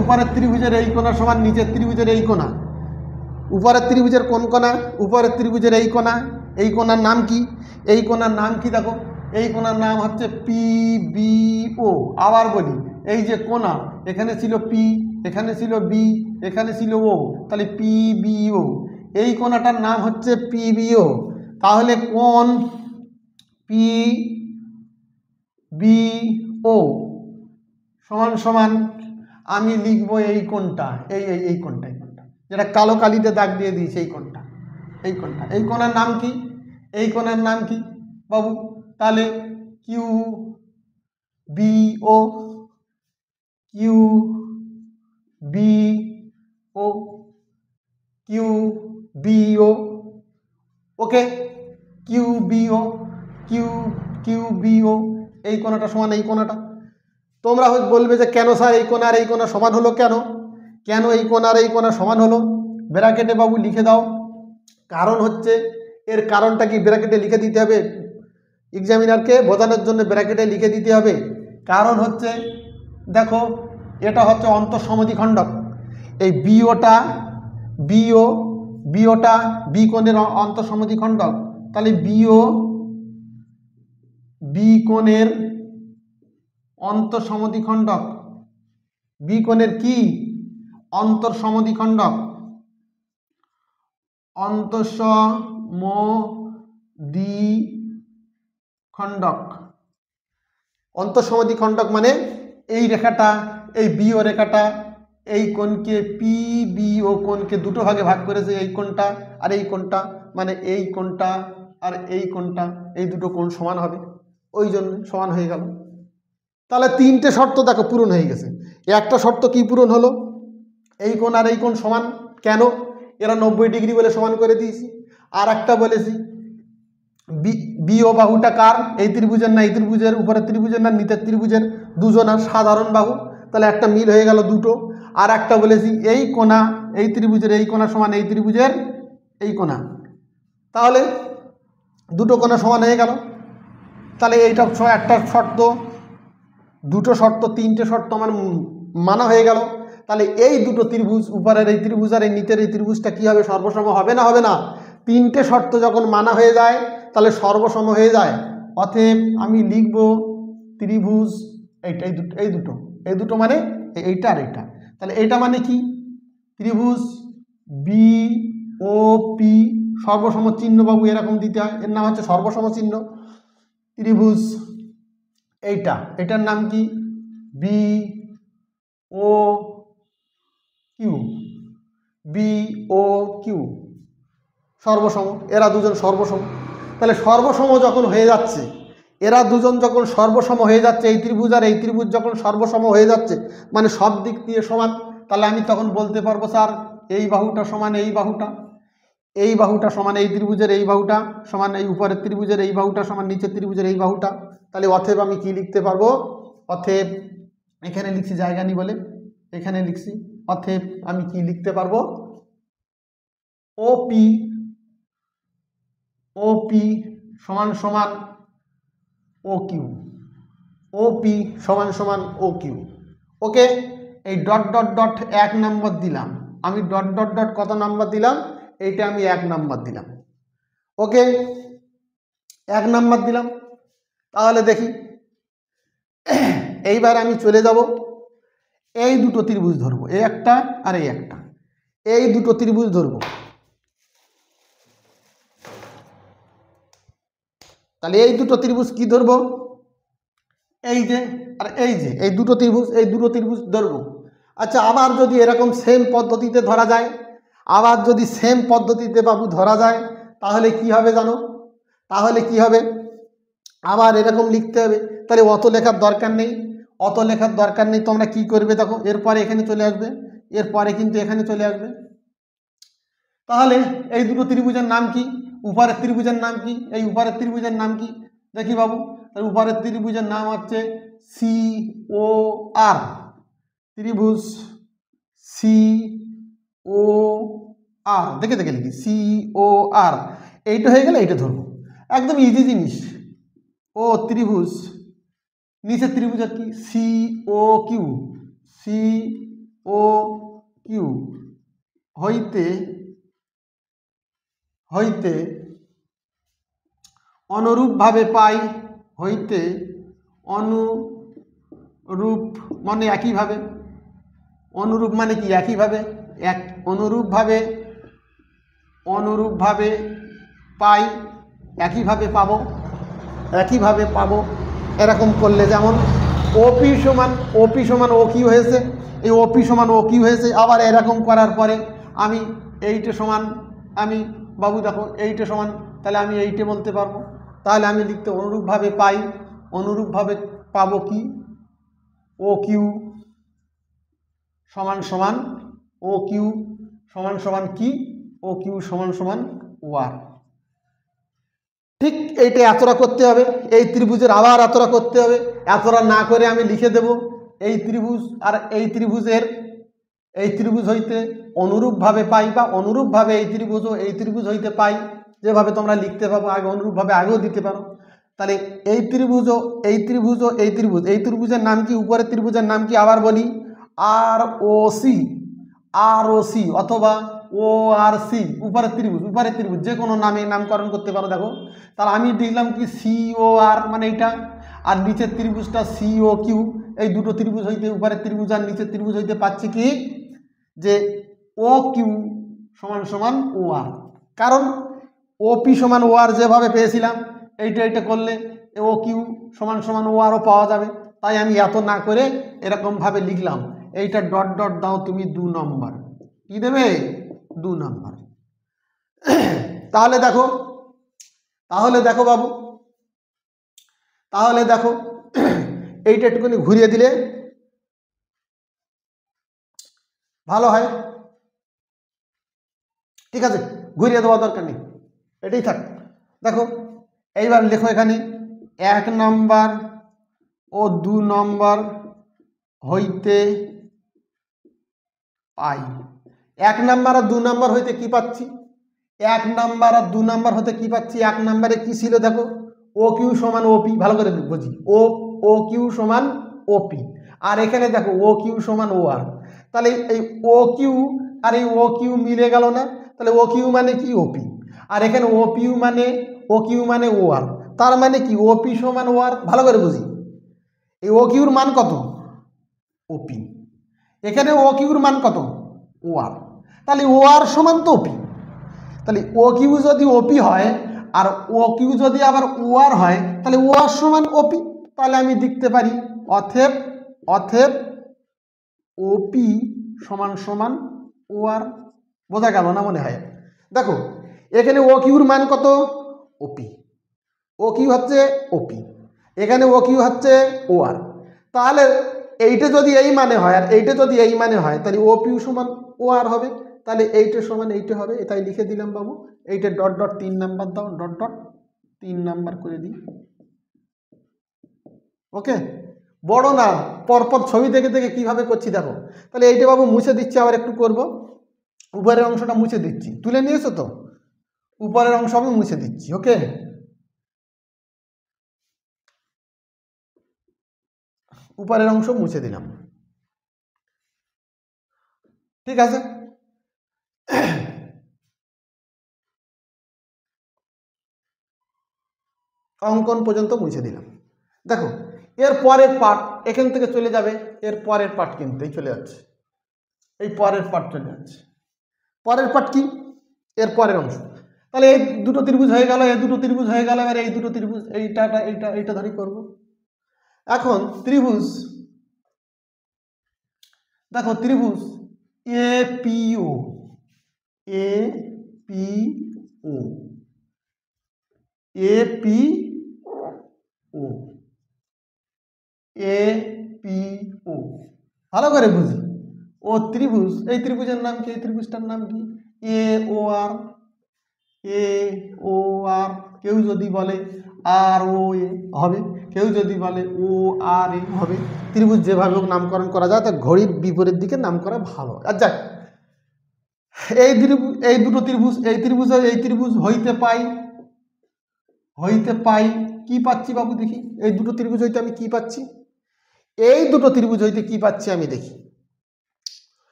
উপরের ত্রিভুজের এই কোণা সমান নিচের ত্রিভুজের এই কোণা। উপরের ত্রিভুজের কোন কোণা? উপরের ত্রিভুজের এই কোণা। এই কোণার নাম কি? এই কোণার নাম কি? দেখো এই কোণার নাম হচ্ছে পিবিও। আবার বলি, এই যে কোণা, এখানে ছিল পি, এখানে ছিল বি, এখানে ছিল ও, তাহলে পিবিও, এই কোণাটার নাম হচ্ছে পিবিও। তাহলে কোণ পিবিও সমান সমান আমি লিখবো এই কোণটা, এই কোণটা, এই কোণটা যেটা কালো কালিতে দাগ দিয়ে দিয়েছে, এই কোণটা, এই কোণটা, এই কোণার নাম কি? এই কোণার নাম কি বাবু? তাহলে Q B O, Q B O, Q B O, okay, Q B O, Q B O, এই কোণাটা সমান এই কোণাটা। তোমরা হয়তো বলবে যে কেন স্যার এই কোণা আর এই কোণা সমান হলো, কেন কেন এই কোণা আর এই কোণা সমান হলো? ব্র্যাকেটে বাবু লিখে দাও। কারণ হচ্ছে, এর কারণটা কি ব্র্যাকেটে লিখে দিতে হবে, এক্সামিনারকে বোঝানোর জন্য ব্র্যাকেটে লিখে দিতে হবে। কারণ হচ্ছে, দেখো এটা হচ্ছে অন্তঃসমদ্বিখণ্ডক, এই বিওটা বি কোণের অন্তঃসমদ্বিখণ্ডক, তাহলে বি কোণের অন্তঃসমদ্বিখণ্ডক, বি কোণের কি? অন্তঃসমদ্বিখণ্ডক, অন্তঃসমদ্বিখণ্ডক মানে এই রেখাটা, এই বিও রেখাটা এই কোণকে পিবিও কোণকে দুটো ভাগে ভাগ করেছে, এই কোণটা আর এই কোণটা, মানে এই কোণটা আর এই কোণটা, এই দুটো কোণ সমান হবে, ওই জন্য সমান হয়ে গেল। তাহলে তিনটে শর্ত দেখো পূরণ হয়ে গেছে। একটা শর্ত কি পূরণ হলো? এই কোণ আর এই কোণ সমান, কেন? এরা 90 ডিগ্রি বলে সমান করে দিয়েছি। আর একটা বলেছি বিও বাহুটা কার? এই ত্রিভুজের না এই ত্রিভুজের, উপরের ত্রিভুজের না নিচের ত্রিভুজের, দুজনার সাধারণ বাহু, তাহলে একটা মিল হয়ে গেল দুটো। আর একটা বলেছি এই কোণা, এই ত্রিভুজের এই কোণা সমান এই ত্রিভুজের এই কোণা, তাহলে দুটো কোণা সমান হয়ে গেল। তাহলে এইটা একটা শর্ত, দুটো শর্ত, তিনটে শর্ত আমার মানা হয়ে গেল। তাহলে এই দুটো ত্রিভুজ, উপরের এই ত্রিভুজ আর এই নিচের এই ত্রিভুজটা কি হবে? সর্বসম হবে না হবে না? তিনটে শর্ত যখন মানা হয়ে যায় তাহলে সর্বসম হয়ে যায়। অতএব আমি লিখব ত্রিভুজ এইটা, এই দুটো মানে এইটা আর এইটা। তাহলে এইটা মানে কি? ত্রিভুজ বি ও পি, সর্বসম চিহ্ন বাবু এরকম দিতে হয়, এর নাম হচ্ছে সর্বসম চিহ্ন। ত্রিভুজ এটার নাম কি? B O Q, B O Q সর্বসম, এরা দুজন সর্বসম। তাহলে সর্বসম যখন হয়ে যাচ্ছে, এরা দুজন যখন সর্বসম হয়ে যাচ্ছে, এই ত্রিভুজ আর এই ত্রিভুজ যখন সর্বসম হয়ে যাচ্ছে, মানে সব দিক দিয়ে সমান, তাহলে আমি তখন বলতে পারবো স্যার এই বাহুটা সমান এই বাহুটা, এই বাহুটা সমান এই ত্রিভুজের এই বাহুটা, সমান এই উপরের ত্রিভুজের এই বাহুটা, সমান নিচের ত্রিভুজের এই বাহুটা। তাহলে অতএব আমি কি লিখতে পারবো? অতএব এখানে লিখছি, জায়গা নি বলে এখানে লিখছি, অতএব আমি কি লিখতে পারবো? ওপি সমান সমান ও কিউ, ওপি সমান সমান ও কিউ। ওকে, এই ডট ডট ডট 1 নম্বর দিলাম আমি, ডট ডট ডট কত নাম্বার দিলাম? এইটা আমি 1 নাম্বার দিলাম। ওকে, 1 নাম্বার দিলাম। তাহলে দেখি এইবার আমি চলে যাব, এই দুটো ত্রিভুজ ধরবো, এই একটা আর এই একটা, এই দুটো ত্রিভুজ ধরবো। তাহলে এই দুটো ত্রিভুজ কি ধরবো, এই যে আর এই যে, এই দুটো ত্রিভুজ, এই দুটো ত্রিভুজ ধরবো। আচ্ছা, আবার যদি এরকম সেম পদ্ধতিতে ধরা যায়, আবার যদি সেম পদ্ধতিতে বাবু ধরা যায়, তাহলে কি হবে জানো, তাহলে কি হবে, আবার এরকম লিখতে হবে। তাহলে অত লেখার দরকার নেই, অত লেখার দরকার নেই। তোমরা কি করবে দেখো, এরপরে এখানে চলে আসবে, এরপরে কিন্তু এখানে চলে আসবে। তাহলে এই দুটো ত্রিভুজের নাম কি, উপরের ত্রিভুজের নাম কি, এই উপরের ত্রিভুজের নাম কি দেখি বাবু। উপরের ত্রিভুজের নাম হচ্ছে সি ও আর, ত্রিভুজ সি ও আর, দেখে দেখে লিখি সি ও আর। এইটা হয়ে গেলে এইটা ধরবো, একদম ইজি জিনিস। ও ত্রিভুজ, নিচের ত্রিভুজের কি C O Q, C O Q হইতে হইতে অনুরূপভাবে পাই, হইতে অনুরূপ মানে একইভাবে, অনুরূপ মানে কি একইভাবে, এক অনুরূপভাবে, অনুরূপভাবে পাই, একইভাবে পাবো, একইভাবে পাবো। এরকম করলে যেমন ওপি সমান, ওপি সমান ও কিউ হয়েছে, এই ওপি সমান ও কিউ হয়েছে। আবার এরকম করার পরে আমি এইটে সমান, আমি বাবু দেখো এইটে সমান, তাহলে আমি এইটে বলতে পারবো। তাহলে আমি লিখতে অনুরূপভাবে পাই, অনুরূপভাবে পাবো কি ও কিউ সমান সমান, ও কিউ সমান সমান কি, ও কিউ সমান সমান ওয়ার। ঠিক এইটা এতটা করতে হবে, এই ত্রিভুজের আবার এতটা করতে হবে। এতটা না করে আমি লিখে দেব এই ত্রিভুজ আর এই ত্রিভুজের, এই ত্রিভুজ হইতে অনুরূপভাবে পাই, বা অনুরূপভাবে এই ত্রিভুজ ও এই ত্রিভুজ হইতে পাই, যেভাবে তোমরা লিখতে পাবো আগে অনুরূপভাবে আগেও দিতে পারো। তাহলে এই ত্রিভুজ ও এই ত্রিভুজ ও এই ত্রিভুজ, এই ত্রিভুজের নাম কি, উপরের ত্রিভুজের নাম কি আবার বলি, আর ও সি, আর ও সি অথবা ও আর সি, উপরের ত্রিভুজ, উপরের ত্রিভুজ যে কোনো নামে নামকরণ করতে পারো। দেখো তাহলে আমি দেখলাম কি সি ও আর মানে এইটা, আর নিচের ত্রিভুজটা সি ও কিউ। এই দুটো ত্রিভুজ হইতে, উপরের ত্রিভুজ আর নিচের ত্রিভুজ হইতে পাচ্ছি কি যে ও কিউ সমান সমান ও আর। কারণ ওপি সমান ও আর যেভাবে পেয়েছিলাম, এইটা এইটা করলে ও কিউ সমান সমান ও আরও পাওয়া যাবে। তাই আমি এত না করে এরকমভাবে লিখলাম। এইটা ডট ডট দাও তুমি 2 নম্বর, কি দেবে 2 নম্বর। তাহলে দেখো, তাহলে দেখো বাবু, তাহলে দেখো এইটা একটুখানি ঘুরিয়ে দিলে ভালো হয়। ঠিক আছে, ঘুরিয়ে দেওয়া দরকার নেই, এটাই থাক। দেখো এইবার লেখো এখানে 1 নম্বর ও 2 নম্বর হইতে পাই। 1 নম্বর আর 2 নম্বর হইতে কি পাচ্ছি, 1 নম্বর আর 2 নম্বর হতে কি পাচ্ছি, 1 নম্বরে কি ছিল দেখো ও কিউ সমান ওপি, ভালো করে বুঝি, ও কিউ সমান ওপি। আর এখানে দেখো ও কিউ সমান ও আর। তাহলে এই ও কিউ আর এই ও কিউ মিলে গেল না, তাহলে ও কিউ মানে কি ওপি, আর এখানে ও কিউ মানে, ও কিউ মানে ও আর, তার মানে কি ওপি সমান ও আর। ভালো করে বুঝি, এই ও কিউর মান কত ওপি, এখানে ও কিউর মান কত ও আর, তাহলে ও আর সমান তো ওপি। তাহলে ও কিউ যদি ওপি হয় আর ও কিউ যদি আবার ও আর হয়, তাহলে ও আর সমান ওপি। তাহলে আমি লিখতে পারি অতএব, অতএব ওপি সমান সমান ও আর। বোঝা গেল না মনে হয়। দেখো এখানে ও কিউর মান কত ওপি, ও কিউ হচ্ছে ওপি, এখানে ও কিউ হচ্ছে ও আর। তাহলে এইটা যদি এই মানে হয় আর এইটা যদি এই মানে হয়, তাহলে ও পিউ সমান ও আর হবে। তাহলে এইটা সমান এইটা হবে, এটাই লিখে দিলাম বাবু। এইটা ডট ডট 3 নাম্বার দাও, ডট ডট 3 নাম্বার করে দিই। ওকে, বড় না, পরপর ছবি দেখে দেখে কিভাবে করছি দেখো। তাহলে এইটা বাবু মুছে দিচ্ছি, আবার একটু করব। উপরের অংশটা মুছে দিচ্ছি, তুলে নিয়েছো তো, উপরের অংশ আমি মুছে দিচ্ছি। ওকে, উপরের অংশ মুছে দিলাম। ঠিক আছে, অঙ্কন পর্যন্ত মুছে দিলাম। দেখো এর পরের পার্ট এখান থেকে চলে যাবে, এর পরের পার্ট কিন্তু এই চলে যাচ্ছে, এই পরের পার্ট চলে যাচ্ছে। পরের পার্ট কি? এর পরের অংশ। তাহলে এই দুটো ত্রিভুজ হয়ে গেল, এই দুটো ত্রিভুজ হয়ে গেল, এবার এই দুটো ত্রিভুজ এইটা ধরি করব। এখন ত্রিভুজ, দেখো ত্রিভুজ এপিও, এপিও, এপিও, এপিও, ভালো করে বুঝি। ও ত্রিভুজ, এই ত্রিভুজের নাম কি? এই ত্রিভুজটার নাম কি? এ ও আর, এ ও আর, কেউ যদি বলে আর ও এ হবে, কেউ যদি বলে ও আর এ হবে। ত্রিভুজ যেভাবে হোক নামকরণ করা যায়, তা ঘড়ির বিপরীত দিকে নাম করা ভালো। আর যাক, এই দুটো ত্রিভুজ, এই ত্রিভুজ এই ত্রিভুজ হইতে পাই কি পাচ্ছি বাবু দেখি? এই দুটো ত্রিভুজ হইতে আমি কি পাচ্ছি? এই দুটো ত্রিভুজ হইতে কি পাচ্ছি আমি দেখি।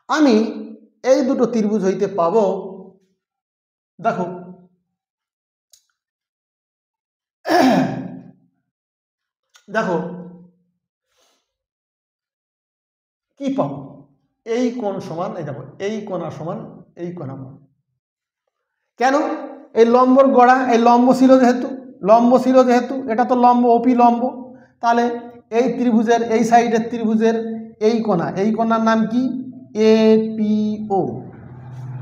আমি এই দুটো ত্রিভুজ হইতে পাবো, দেখো দেখো কি পাবো? এই কোণ সমান, এই দেখো এই কোণা সমান এই কোণা। কেন? এই লম্বর গড়া, এই লম্ব ছিল যেহেতু এটা তো লম্ব, ওপি লম্ব। তাহলে এই ত্রিভুজের এই সাইডের ত্রিভুজের এই কোণার নাম কি? এপিও।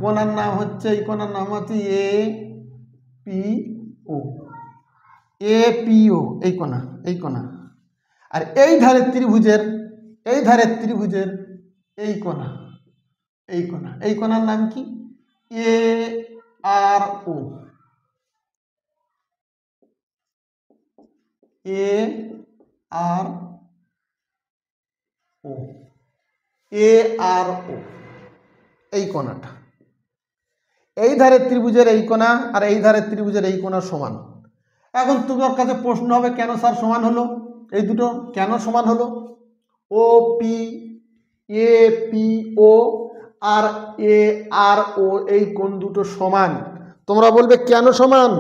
কোণার নাম হচ্ছে, এই কোণার নাম হচ্ছে এপিও, এপিও, এই কোণা। আর এই ধারের ত্রিভুজের এই কোণার নাম কি? এ আর ও, এ আর ও, এ আর ও, এই কোণাটা। এই ধারের ত্রিভুজের এই কোণা আর এই ধারের ত্রিভুজের এই কোণা সমান। এখন তোমার কাছে প্রশ্ন হবে, কেন স্যার সমান হলো? এই দুটো কেন সমান হলো? ও পি, এ পি ও আর এ আর ও, এই কোণ দুটো সমান। তোমরা বলবে কেন সমান?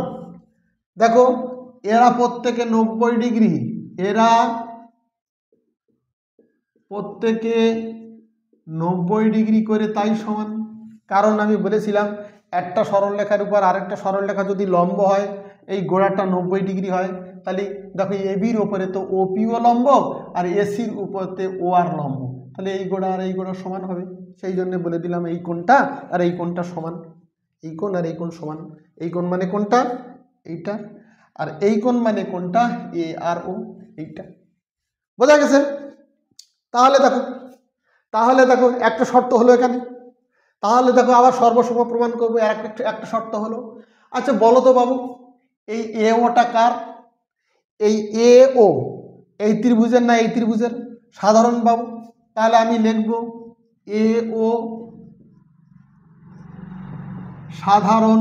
দেখো এরা প্রত্যেকে 90 ডিগ্রি, এরা প্রত্যেকে 90 ডিগ্রি করে, তাই সমান। কারণ আমি বলেছিলাম একটা সরলরেখার উপর আরেকটা সরলরেখা যদি লম্ব হয়, এই গোড়াটা 90 ডিগ্রি হয়। তাহলে দেখো এবির উপরে তো ওপিও লম্ব, আর এসির উপরে ও আর লম্ব, তাহলে এই গোড়া আর এই গোড়া সমান হবে। সেই জন্য বলে দিলাম এই কোণটা আর এই কোণটা সমান, এই কোণ আর এই কোণ সমান। এই কোণ মানে কোনটা? এইটা। আর এই কোণ মানে কোনটা? এ আর ও, এইটা। বোঝা গেছে? তাহলে দেখো একটা শর্ত হলো এখানে। তাহলে দেখো আবার সর্বসম প্রমাণ করবো, একটা শর্ত হলো। আচ্ছা বলো তো বাবু, এই এ ওটা কার? এই এ ও এই ত্রিভুজের না এই ত্রিভুজের? সাধারণ বাবু। তাহলে আমি লিখব এ ও সাধারণ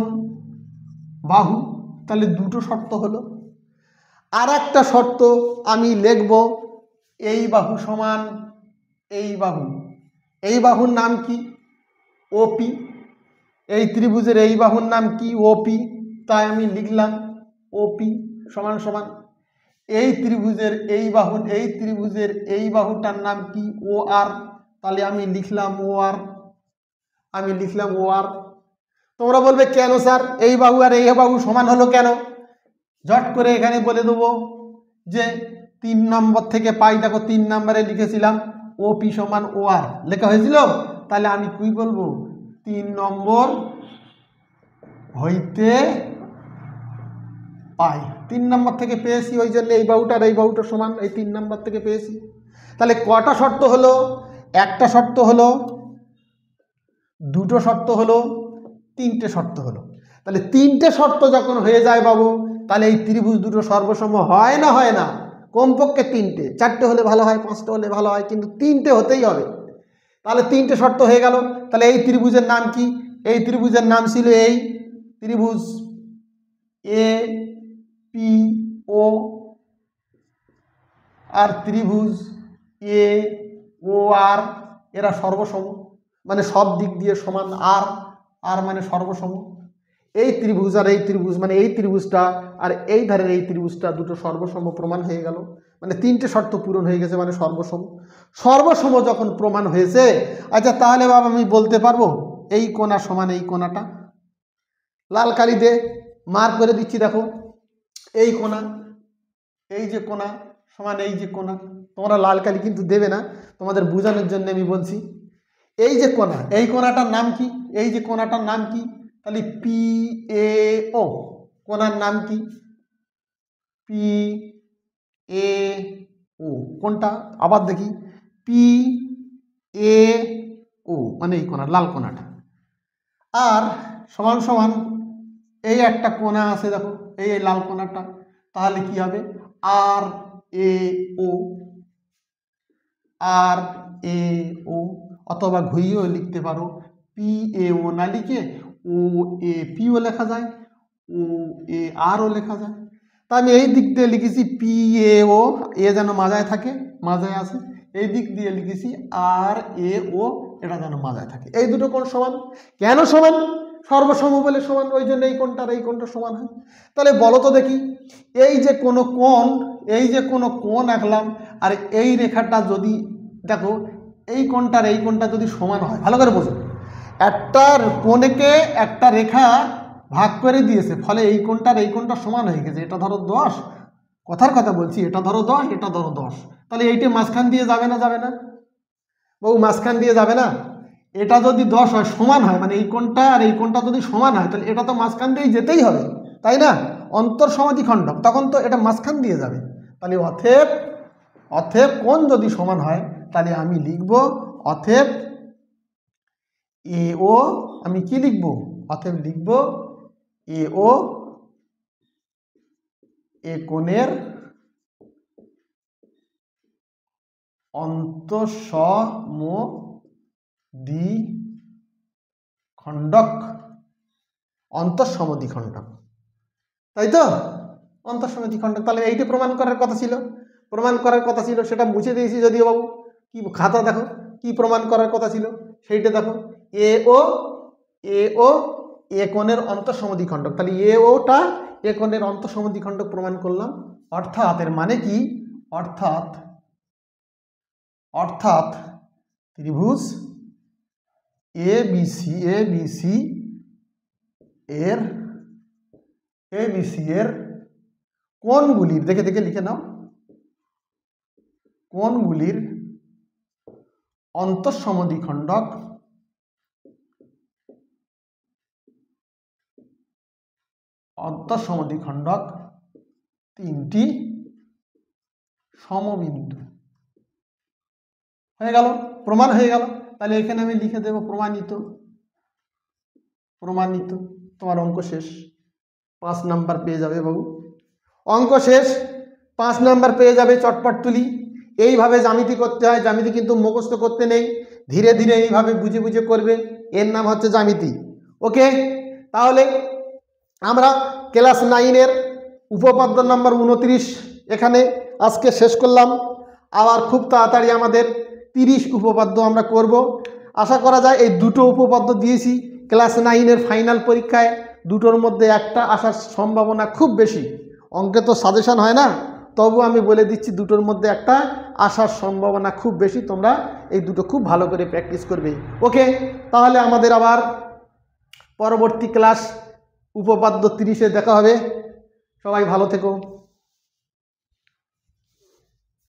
বাহু। তাহলে দুটো শর্ত হলো। আর একটা শর্ত আমি লিখব, এই বাহু সমান এই বাহু। এই বাহুর নাম কি? ওপি। এই ত্রিভুজের এই বাহুর নাম কি? ওপি। তাই আমি লিখলাম ওপি সমান সমান এই ত্রিভুজের এই বাহুটার নাম কি? ও আর। তাহলে আমি লিখলাম ও আর। তোমরা বলবে কেন স্যার এই বাহু আর এই বাহু সমান হলো কেন? ঝট করে এখানে বলে দেবো যে 3 নম্বর থেকে পাই। দেখো 3 নম্বরে লিখেছিলাম ওপি সমান ও আর লেখা হয়েছিল। তাহলে আমি কি বলবো? 3 নম্বর হইতে পাই। 3 নম্বর থেকে পেয়েছি, ওই জন্য এই বাহুটার এই বাহুটা সমান, এই 3 নম্বর থেকে পেয়েছি। তাহলে কটা শর্ত হলো? একটা শর্ত হলো, দুটো শর্ত হলো, 3টে শর্ত হলো। তাহলে 3টে শর্ত যখন হয়ে যায় বাবু, তাহলে এই ত্রিভুজ দুটো সর্বসম হয় না? হয় না? কমপক্ষে 3টে, 4টে হলে ভালো হয়, 5টে হলে ভালো হয়, কিন্তু 3টে হতেই হবে। তাহলে 3টে শর্ত হয়ে গেল। তাহলে এই ত্রিভুজের নাম কি? এই ত্রিভুজের নাম ছিল এই ত্রিভুজ এ পি ও, আর ত্রিভুজ এ ও আর, এরা সর্বসম, মানে সব দিক দিয়ে সমান। আর মানে সর্বসম। এই ত্রিভুজ আর এই ত্রিভুজ মানে এই ত্রিভুজটা আর এই ধারের এই ত্রিভুজটা দুটো সর্বসম প্রমাণ হয়ে গেল, মানে তিনটে শর্ত পূরণ হয়ে গেছে, মানে সর্বসম। সর্বসম যখন প্রমাণ হয়েছে, আচ্ছা তাহলে বাবা আমি বলতে পারবো এই কোণা সমান এই কোণাটা। লাল কালি দিয়ে মার্ক করে দিচ্ছি, দেখো এই কোণা, এই যে কোণা সমান এই যে কোণা। তোমরা লাল কালি কিন্তু দেবে না, তোমাদের বোঝানোর জন্য আমি বলছি। এই যে কোণা, এই কোণাটার নাম কি? এই যে কোণাটার নাম কি? তাহলে পি এ ও। কোণার নাম কি? পি এ ও। কোনটা? আবার দেখি, পি এ ও মানে এই কোণা, লাল কোণাটা। আর সমান সমান এই একটা কোণা আছে, দেখো এই লাল কোণাটা, তাহলে কি হবে? আর এ ও, আর এ ও। অথবা ঘুরিয়েও লিখতে পারো, পি এ ও না লিখে ও এ পিও লেখা যায়, ও এ আরও লেখা যায়। তা আমি এই দিক দিয়ে লিখেছি পি এ ও, এ যেন মাজায় থাকে, মাজায় আছে। এই দিক দিয়ে লিখেছি আর এ ও, এটা যেন মাজায় থাকে। এই দুটো কোণ সমান। কেন সমান? সর্বসম বলে সমান, ওই জন্য এই কোণটা আর এই কোণটা সমান হয়। তাহলে বলো তো দেখি, এই যে কোনো কোণ, এই যে কোনো কোণ আঁকলাম, আর এই রেখাটা যদি দেখো এই কোণটার এই কোণটা যদি সমান হয়, ভালো করে বোঝো, একটা কোণকে একটা রেখা ভাগ করে দিয়েছে, ফলে এই কোণটার এই কোণটা সমান হয়ে গেছে। এটা ধরো 10, কথার কথা বলছি, এটা ধরো 10, এটা ধরো 10, তাহলে এইটা মাঝখান দিয়ে যাবে না? যাবে না বউ, মাঝখান দিয়ে যাবে না। এটা যদি 10 হয়, সমান হয়, মানে এই কোণটা আর এই কোণটা যদি সমান হয়, তাহলে এটা তো মাঝখান দিয়ে যেতেই হবে, তাই না? অন্তর সমাধিখণ্ডক, তখন তো এটা মাঝখান দিয়ে যাবে। তাহলে অতএব, অতএব কোণ যদি সমান হয়, তাহলে আমি লিখব অতএব এ ও, আমি কি লিখব? অতএব লিখব এ ও এ কোণের অন্তঃসমদ্বিখণ্ডক, অন্তঃসমদ্বিখণ্ডক, তাই তো? অন্তঃসমদ্বিখণ্ডক। তাহলে এইটা প্রমাণ করার কথা ছিল, প্রমাণ করার কথা ছিল, সেটা মুছে দিয়েছি যদিও বাবু। কি খাতা দেখো, কি প্রমাণ করার কথা ছিল সেইটা দেখো, এ ও এ ও এ কোণের অন্তঃসমদ্বিখণ্ডক। তাহলে এ ওটা এ কোণের অন্তঃসমদ্বিখণ্ডক প্রমাণ করলাম। অর্থাৎ এর মানে কি? অর্থাৎ অর্থাৎ ত্রিভুজ এ বি সি এর কোণগুলির, দেখে দেখে লিখে নাও, কোণগুলির অন্তঃসমদ্বিখণ্ডক তিনটি সমবিন্দু। হয়ে গেল, প্রমাণ হয়ে গেল। তাহলে এখানে আমি লিখে দেব প্রমাণিত। প্রমাণিত। তোমার অঙ্ক শেষ, 5 নাম্বার পেয়ে যাবে বাবু। অঙ্ক শেষ, 5 নাম্বার পেয়ে যাবে। চটপট তুলি। এইভাবে জ্যামিতি করতে হয়, জ্যামিতি কিন্তু মুখস্থ করতে নেই, ধীরে ধীরে এইভাবে বুঝে বুঝে করবে, এর নাম হচ্ছে জ্যামিতি। ওকে, তাহলে আমরা ক্লাস 9-এর উপপাদ্য নাম্বার 29 এখানে আজকে শেষ করলাম। আবার খুব তাড়াতাড়ি আমাদের 30 উপপাদ্য আমরা করব। আশা করা যায় এই দুটো উপপাদ্য দিয়েছি ক্লাস 9-এর ফাইনাল পরীক্ষায়, দুটোর মধ্যে একটা আসার সম্ভাবনা খুব বেশি। অঙ্কে তো সাজেশন হয় না, তবু আমি বলে দিচ্ছি দুটোর মধ্যে একটা আসার সম্ভাবনা খুব বেশি। তোমরা এই দুটো খুব ভালো করে প্র্যাকটিস করবে। ওকে, তাহলে আমাদের আবার পরবর্তী ক্লাস উপপাদ্য 30-এ দেখা হবে। সবাই ভালো থেকো।